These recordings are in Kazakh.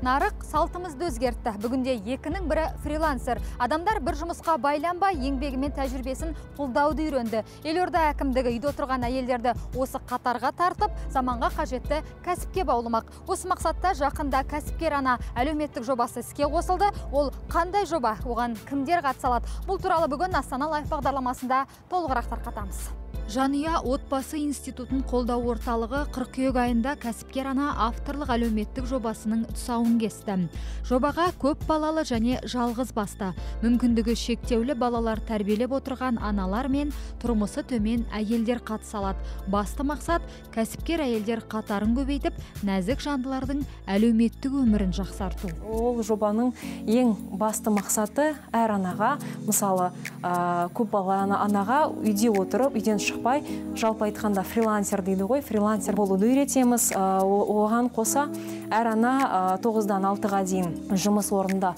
Нарық салтымызды өзгертті. Бүгінде екінің бірі фрилансер. Адамдар бір жұмысқа байланбай, еңбегімен тәжірибесін қолдауды үйренді. Елорда әкімдігі үйде отырған әйелдерді осы қатарға тартып, заманға қажетті кәсіпке баулымақ. Осы мақсатта жақында кәсіпкер ана әлеуметтік жобасы іске қосылды. Ол қандай жоба? Оған кімдер қатыса алады? Бұл туралы бүгін Астана Лайф бағдарламасында толығырақ тарқатамыз. Жанұя отбасы институтын қолдау орталығы қыркүйек айында кәсіпкер ана авторлық әлеуметтік жобасының тұсауын кесті. Жобаға көп балалы және жалғыз басты, мүмкіндігі шектеулі балалар тәрбиелеп отырған аналар мен тұрмысы төмен әйелдер қатыса алады. Басты мақсат кәсіпкер әйелдер қатарын көбейтіп, нәзік жандылардың әлеуметтік өмірін жақсарту. Ол жобаның ең басты мақсаты әр анаға, мысалы, көп балалы анаға үйде отырып, үйден шықпай, жалпы айтқанда фрилансер дейді ғой, фрилансер болуды үйретеміз. Оған қоса әр ана 9-дан 6-ға дейін жұмыс орнында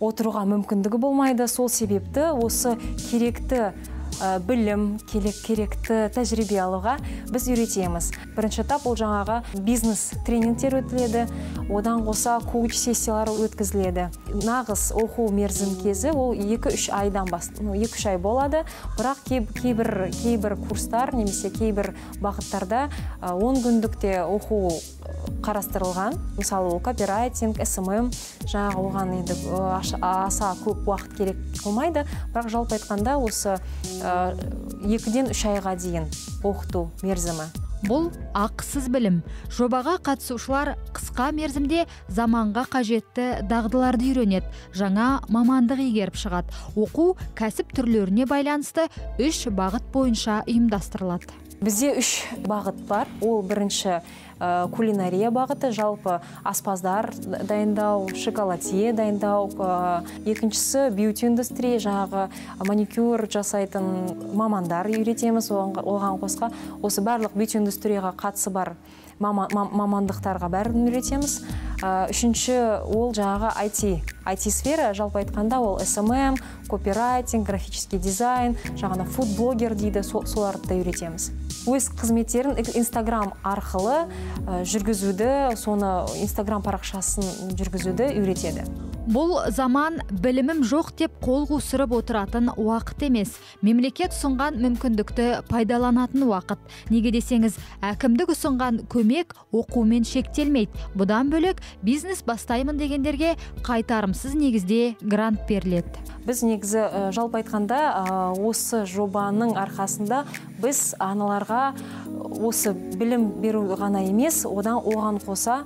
отыруға мүмкіндігі болмайды. Сол себепті осы керекті білім, керекті тәжірибе алуға біз үйретеміз. Бірінші этап ол жаңағы бизнес тренингтер өтіледі, одан қоса коуч сессиялары өткізіледі. Нағыз оқу мерзім кезі ол 2-3 айдан 2-3 ай болады, бірақ кейбір курстар немесе кейбір бағыттарда 10 күндікте оқу қарастырылған. Мысалы, ол копирайтинг, SMM, жаңағы оған енді аса көп уақыт керек қылмайды, бірақ жалпы айтқанда осы 2-ден 3 айға дейін оқыту мерзімі. Бұл ақысыз білім. Жобаға қатысушылар қысқа мерзімде заманға қажетті дағдыларды үйренеді, жаңа мамандық игеріп шығады. Оқу кәсіп түрлеріне байланысты 3 бағыт бойынша ұйымдастырылады. Бізде 3 бағыт бар. Ол бірінші кулинария бағыты, жалпы аспаздар дайындау, шоколадье дайындау. Екіншісі бьюти индустрия, жаңағы маникюр жасайтын мамандар үйретеміз. Оған қосқа осы барлық бьюти индустрияға қатысы бар мамандықтарға бәрін үйретеміз. Үшінші ол жаңағы IT сфера, жалпы айтқанда ол SMM, копирайтинг, графический дизайн, жаңағы фуд-блогер дейді, соларды да үйретеміз. Өз қызметтерін Instagram арқылы жүргізуді, соны Instagram парақшасын жүргізуді үйретеді. Бұл заман білімім жоқ деп қол қусырып отыратын уақыт емес. Мемлекет ұсынған мүмкіндікті пайдаланатын уақыт. Неге десеңіз, әкімдік ұсынған көмек оқумен шектелмейді. Бұдан бөлек бизнес бастаймын дегендерге қайтарымсыз негізде грант беріледі. Біз негізі жалпы айтқанда осы жобаның арқасында біз аналарға осы білім беру ғана емес, оған қоса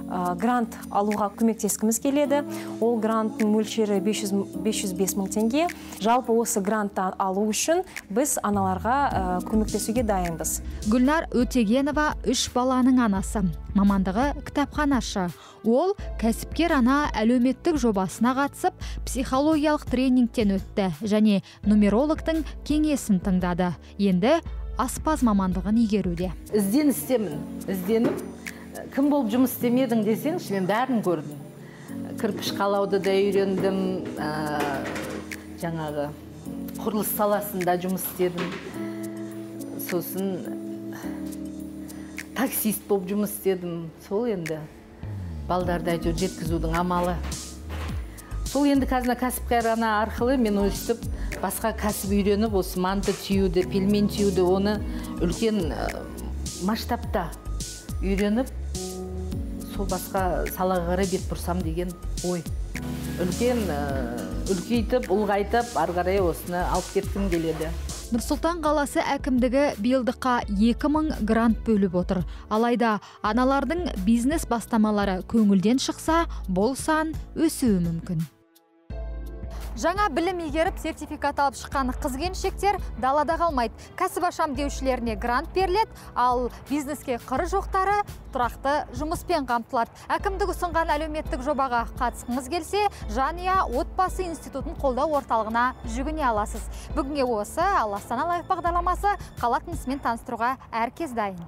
грант алуға көмектескіміз келеді. Ол гранттың мөлшері 505 мың теңге. Жалпы осы грантты алу үшін біз аналарға көмектесуге дайынбыз. Гүлнар Өтегенова 3 баланың анасы. Мамандығы кітапханашы. Ол кәсіпкер ана әлеуметтік жобасына қатысып, психологиялық тренингтен өтті және нумерологтың кеңесін тыңдады. Енді аспаз мамандығын игеруде. Ізденіп, кім болып жұмыс істемедің десеңші, мен бәрін көрдім. Кірпіш қалауды да үйрендім, жаңағы құрылыс саласында жұмыс істедім. Сосын таксист болып жұмыс істедім. Сол енді балдарды әйтеуір жеткізудің амалы. Сол енді кәсіпкер ана арқылы мен өстіп басқа кәсіп үйреніп, осы манты түйуді, пельмен түйуді, оны үлкен масштабта үйреніп, сол басқа салаға қарай бет бұрсам деген ой. Үлкейтіп, ұлғайтып, ары қарай осыны алып кеткім келеді. Нұрсұлтан қаласы әкімдігі биылдыққа 2000 грант бөліп отыр. Алайда аналардың бизнес бастамалары көңілден шықса, бұл сан өсуі мүмкін. Жаңа білім игеріп сертификат алып шыққан қыз-келіншектер далада қалмайды. Кәсіп ашам деушілеріне грант беріледі, ал бизнеске қыры жоқтары тұрақты жұмыспен қамтылады. Әкімдік ұсынған әлеуметтік жобаға қатысқыңыз келсе, Жанұя отбасы институтын қолдау орталығына жүгіне аласыз. Бүгінге осы, ал Астана Лайф бағдарламасы қала тынысымен таныстыруға әркез дайын.